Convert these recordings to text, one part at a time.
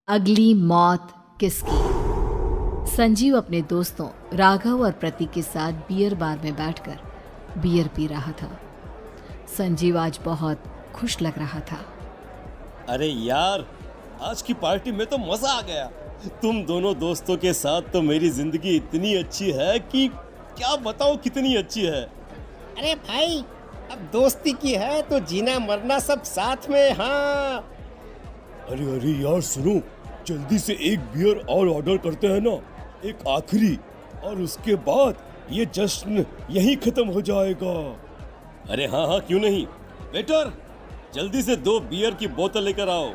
अगली मौत किसकी। संजीव अपने दोस्तों राघव और प्रतीक के साथ बियर बार में बैठकर बियर पी रहा था। संजीव आज बहुत खुश लग रहा था। अरे यार, आज की पार्टी में तो मजा आ गया। तुम दोनों दोस्तों के साथ तो मेरी जिंदगी इतनी अच्छी है कि क्या बताओ कितनी अच्छी है। अरे भाई, अब दोस्ती की है तो जीना मरना सब साथ में। हाँ अरे अरे यार सुनो, जल्दी से एक बियर और ऑर्डर करते हैं ना, एक आखिरी, और उसके बाद ये जश्न यहीं खत्म हो जाएगा। अरे हाँ हाँ, क्यों नहीं। वेटर, जल्दी से 2 बियर की बोतल लेकर आओ।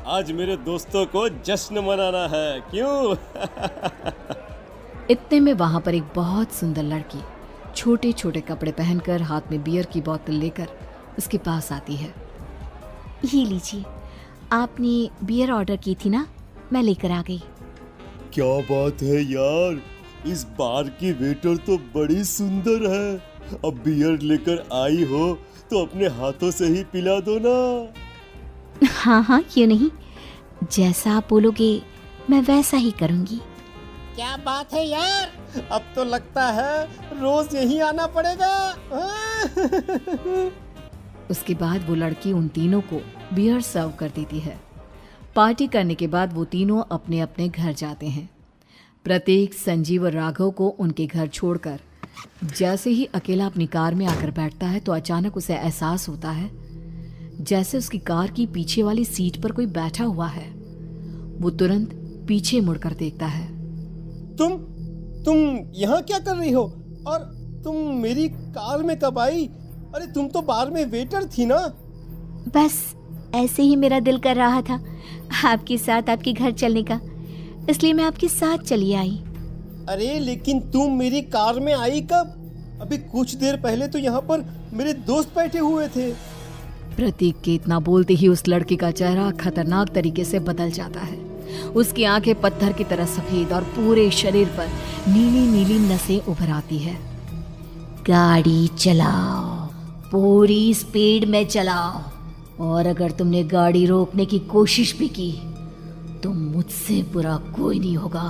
आज मेरे दोस्तों को जश्न मनाना है, क्यों? इतने में वहां पर एक बहुत सुंदर लड़की छोटे छोटे कपड़े पहनकर हाथ में बियर की बोतल लेकर उसके पास आती है। ये लीजिए, आपने बियर ऑर्डर की थी ना, मैं लेकर आ गई। क्या बात है यार, इस बार की वेटर तो बड़ी सुंदर है। अब बियर लेकर आई हो तो अपने हाथों से ही पिला दो ना। हाँ हाँ, क्यों नहीं, जैसा आप बोलोगे मैं वैसा ही करूँगी। क्या बात है यार, अब तो लगता है रोज यहीं आना पड़ेगा। उसके बाद वो लड़की उन तीनों को बियर सर्व कर देती है। पार्टी करने के बाद वो तीनों अपने अपने घर जाते हैं। प्रतीक, संजीव और राघव को उनके घर छोड़कर जैसे ही अकेला अपनी कार में आकर बैठता है तो अचानक उसे एहसास होता है जैसे उसकी कार की पीछे वाली सीट पर कोई बैठा हुआ है। वो तुरंत पीछे मुड़कर देखता है। तुम यहाँ क्या कर रही हो? और तुम मेरी कार में कब आई? अरे तुम तो बार में वेटर थी ना। बस ऐसे ही मेरा दिल कर रहा था आपके साथ आपके घर चलने का, इसलिए मैं आपके साथ चली आई। अरे लेकिन तुम मेरी कार में आई कब? अभी कुछ देर पहले तो यहाँ पर मेरे दोस्त बैठे हुए थे। प्रतीक के इतना बोलते ही उस लड़के का चेहरा खतरनाक तरीके से बदल जाता है। उसकी आंखें पत्थर की तरह सफेद और पूरे शरीर पर नीली नीली नसें उभर आती है। गाड़ी चलाओ, पूरी स्पीड में चलाओ, और अगर तुमने गाड़ी रोकने की कोशिश भी की तो मुझसे बुरा कोई नहीं होगा।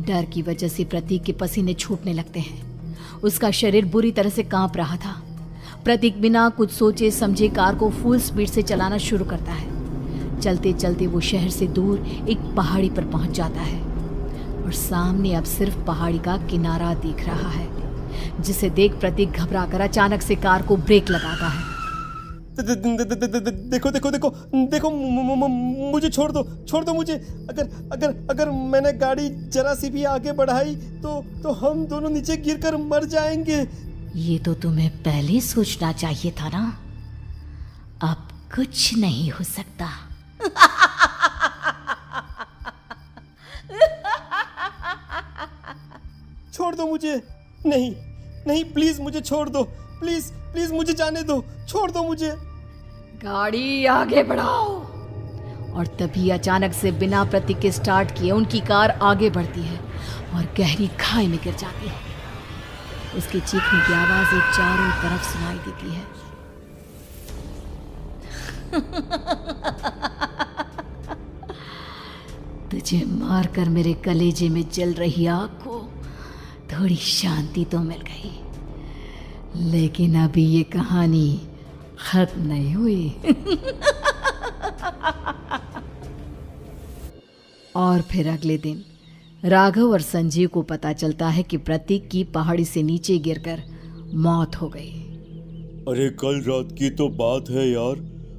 डर की वजह से प्रतीक के पसीने छूटने लगते हैं। उसका शरीर बुरी तरह से कांप रहा था। प्रतीक बिना कुछ सोचे समझे कार को फुल स्पीड से चलाना शुरू करता है। चलते चलते वो शहर से दूर एक पहाड़ी पर पहुंच जाता है और सामने अब सिर्फ पहाड़ी का किनारा दिख रहा है, जिसे देख प्रतीक घबराकर अचानक से कार को ब्रेक लगाता है। देखो देखो देखो देखो, मुझे छोड़ दो मुझे। अगर मैंने गाड़ी जरा सी भी आगे बढ़ाई तो हम दोनों नीचे गिरकर मर जाएंगे। ये तो तुम्हें पहले सोचना चाहिए था ना। अब कुछ नहीं हो सकता। छोड़ दो मुझे। नहीं नहीं, प्लीज मुझे छोड़ दो। प्लीज प्लीज मुझे जाने दो, छोड़ दो मुझे। गाड़ी आगे बढ़ाओ। और तभी अचानक से बिना प्रतीक के स्टार्ट किए उनकी कार आगे बढ़ती है और गहरी खाई में गिर जाती है। उसके चीखने की आवाज एक चारों तरफ सुनाई देती है। तुझे मारकर मेरे कलेजे में जल रही आग को थोड़ी शांति तो मिल गई, लेकिन अभी ये कहानी खत्म नहीं हुई। और फिर अगले दिन राघव और संजीव को पता चलता है कि प्रतीक की पहाड़ी से नीचे गिरकर मौत हो गई। अरे कल रात की तो बात है यार,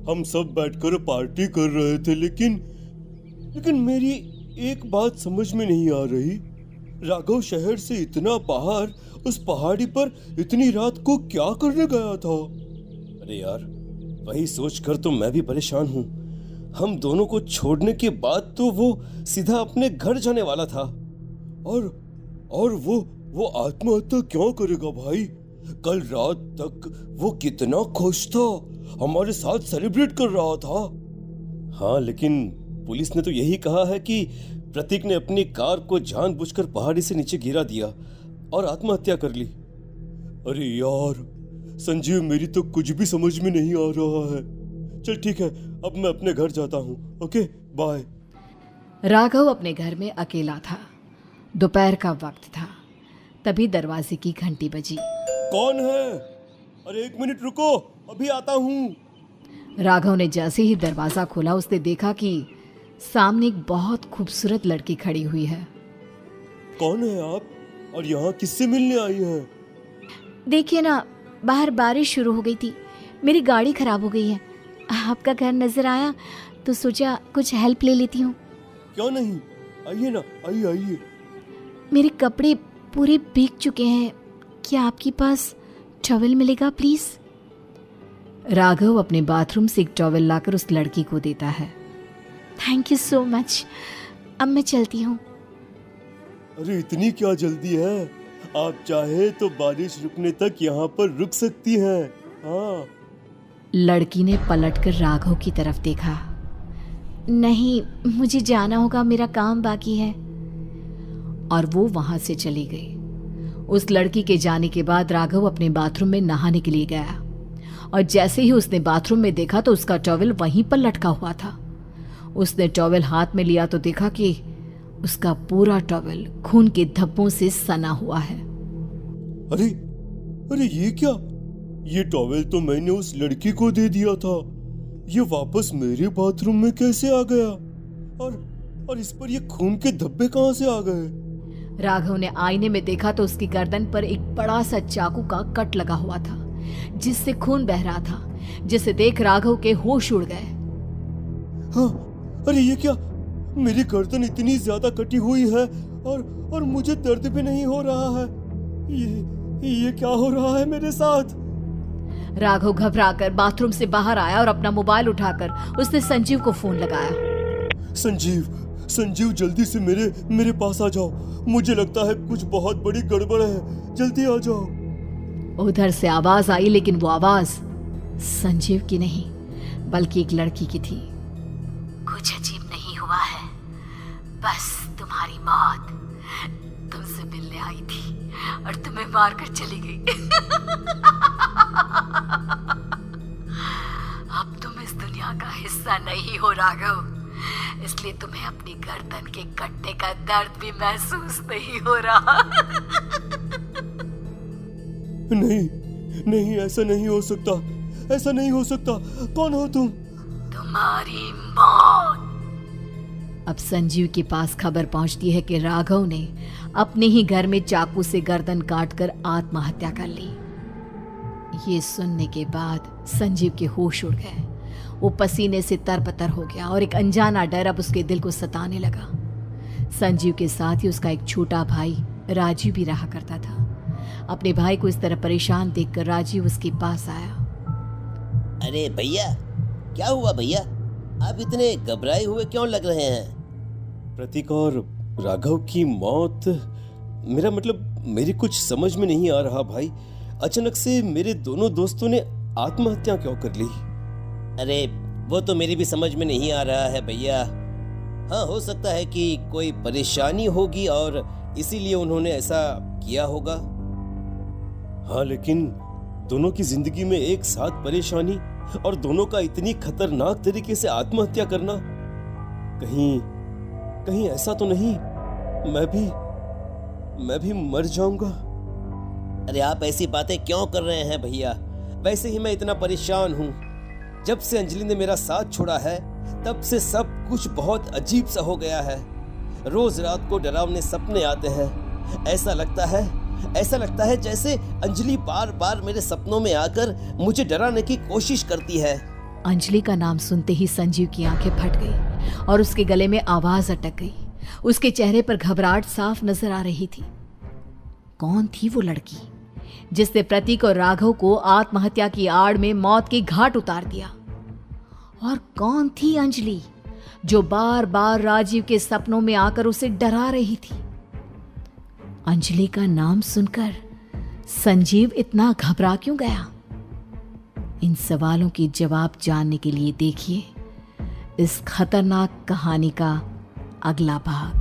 हम सब बैठकर पार्टी कर रहे थे, लेकिन मेरी एक बात समझ में नहीं आ रही। राघव शहर से इतना बाहर उस पहाड़ी पर इतनी रात को क्या करने गया था? अरे यार, वही सोचकर तो मैं भी परेशान हूँ। हम दोनों को छोड़ने के बाद तो वो सीधा अपने घर जाने वाला था, और वो आत्महत्या क्यों करेगा भाई? कल रात तक वो कितना खुश था, हमारे साथ सेलिब्रेट कर रहा था। हाँ, लेकिन पुलिस ने तो यही कहा है कि प्रतीक ने अपनी कार को जानबूझकर पहाड़ी से नीचे गिरा दिया और आत्महत्या कर ली। अरे यार संजीव, मेरी तो कुछ भी समझ में नहीं आ रहा है। चल ठीक है, अब मैं अपने घर जाता हूँ। ओके। बाय। राघव अपने घर में अकेला था। दोपहर का वक्त था। तभी दरवाजे की घंटी बजी। कौन है? अरे 1 मिनट रुको, अभी आता हूँ। राघव ने जैसे ही दरवाजा खोला उसने देखा कि सामने एक बहुत खूबसूरत लड़की खड़ी हुई है। कौन है आप और यहाँ किससे मिलने आई हैं? देखिए ना, बाहर बारिश शुरू हो गई थी, मेरी गाड़ी खराब हो गई है। आपका घर नजर आया तो सोचा कुछ हेल्प ले लेती हूँ। क्यों नहीं, आइए ना, आइए आइए। मेरे कपड़े पूरे भीग चुके हैं, क्या आपके पास टॉवल मिलेगा प्लीज? राघव अपने बाथरूम से एक टॉवल लाकर उस लड़की को देता है। थैंक यू सो मच, अब मैं चलती हूँ। अरे इतनी क्या जल्दी है? आप चाहे तो बारिश रुकने तक यहाँ पर रुक सकती हैं। हाँ। लड़की ने पलटकर राघव की तरफ देखा। नहीं, मुझे जाना होगा, मेरा काम बाकी है। और वो वहां से चली गई। उस लड़की के जाने के बाद राघव अपने बाथरूम में नहाने के लिए गया और जैसे ही उसने बाथरूम में देखा तो उसका टॉवल वहीं पर लटका हुआ था। उसने टॉवल हाथ में लिया तो देखा कि उसका पूरा टॉवल खून के धब्बों से सना हुआ है। अरे अरे ये क्या? ये टॉवल तो मैंने उस लड़की को दे दिया था। ये वापस मेरे बाथरूम में कैसे आ गया? और इस पर ये खून के धब्बे कहां से आ गए? राघव ने आईने में देखा तो उसकी गर्दन पर एक बड़ा सा चाकू का कट लगा हुआ था जिससे खून बह रहा था, जिसे देख राघव के होश उड़ गए। हाँ, अरे ये क्या? मेरी गर्दन इतनी ज्यादा कटी हुई है और मुझे दर्द भी नहीं हो रहा है। ये क्या हो रहा है मेरे साथ? राघव घबराकर बाथरूम से बाहर आया और अपना मोबाइल उठाकर उसने संजीव को फोन लगाया। संजीव जल्दी से मेरे पास आ जाओ। मुझे लगता है कुछ बहुत बड़ी गड़बड़ है, जल्दी आ जाओ। उधर से आवाज आई, लेकिन वो आवाज संजीव की नहीं बल्कि एक लड़की की थी। कुछ अजीब नहीं हुआ है, बस तुम्हारी मौत तुमसे मिलने आई थी और तुम्हें मारकर चली गई। अब तुम इस दुनिया का हिस्सा नहीं हो राघव, इसलिए तुम्हें अपनी गर्दन के कटने का दर्द भी महसूस नहीं हो रहा। नहीं, ऐसा नहीं हो सकता, ऐसा नहीं हो सकता। कौन हो तुम? तुम्हारी मौत। अब संजीव के पास खबर पहुंचती है कि राघव ने अपने ही घर में चाकू से गर्दन काटकर आत्महत्या कर ली। ये सुनने के बाद संजीव के होश उड़ गए। वो पसीने से तरबतर हो गया और एक अनजाना डर अब उसके दिल को सताने लगा। संजीव के साथ ही उसका एक छोटा भाई राजीव भी रहा करता था। अपने भाई को इस तरह परेशान देखकर राजीव उसके पास आया। अरे भैया, क्या हुआ भैया? आप इतने घबराए हुए क्यों लग रहे हैं? प्रतीक और राघव की मौत, मेरा मतलब मेरी कुछ समझ में नहीं आ रहा भाई। अचानक से मेरे दोनों दोस्तों ने आत्महत्या क्यों कर ली? अरे वो तो मेरी भी समझ में नहीं आ रहा है भैया। हाँ, हो सकता है कि कोई परेशानी होगी और इसीलिए उन्होंने ऐसा किया होगा। हाँ, लेकिन दोनों की जिंदगी में एक साथ परेशानी और दोनों का इतनी खतरनाक तरीके से आत्महत्या करना, कहीं ऐसा तो नहीं मैं भी मर जाऊंगा? अरे आप ऐसी बातें क्यों कर रहे हैं भैया? वैसे ही मैं इतना परेशान हूँ। जब से अंजलि ने मेरा साथ छोड़ा है तब से सब कुछ बहुत अजीब सा हो गया है। रोज रात को डरावने सपने आते हैं। ऐसा लगता है जैसे अंजलि बार बार मेरे सपनों में आकर मुझे डराने की कोशिश करती है। अंजलि का नाम सुनते ही संजीव की आंखें फट गई और उसके गले में आवाज अटक गई। उसके चेहरे पर घबराहट साफ नजर आ रही थी। कौन थी वो लड़की जिसने प्रतीक और राघव को आत्महत्या की आड़ में मौत के घाट उतार दिया? और कौन थी अंजलि जो बार बार राजीव के सपनों में आकर उसे डरा रही थी? अंजलि का नाम सुनकर संजीव इतना घबरा क्यों गया? इन सवालों के जवाब जानने के लिए देखिए इस खतरनाक कहानी का अगला भाग।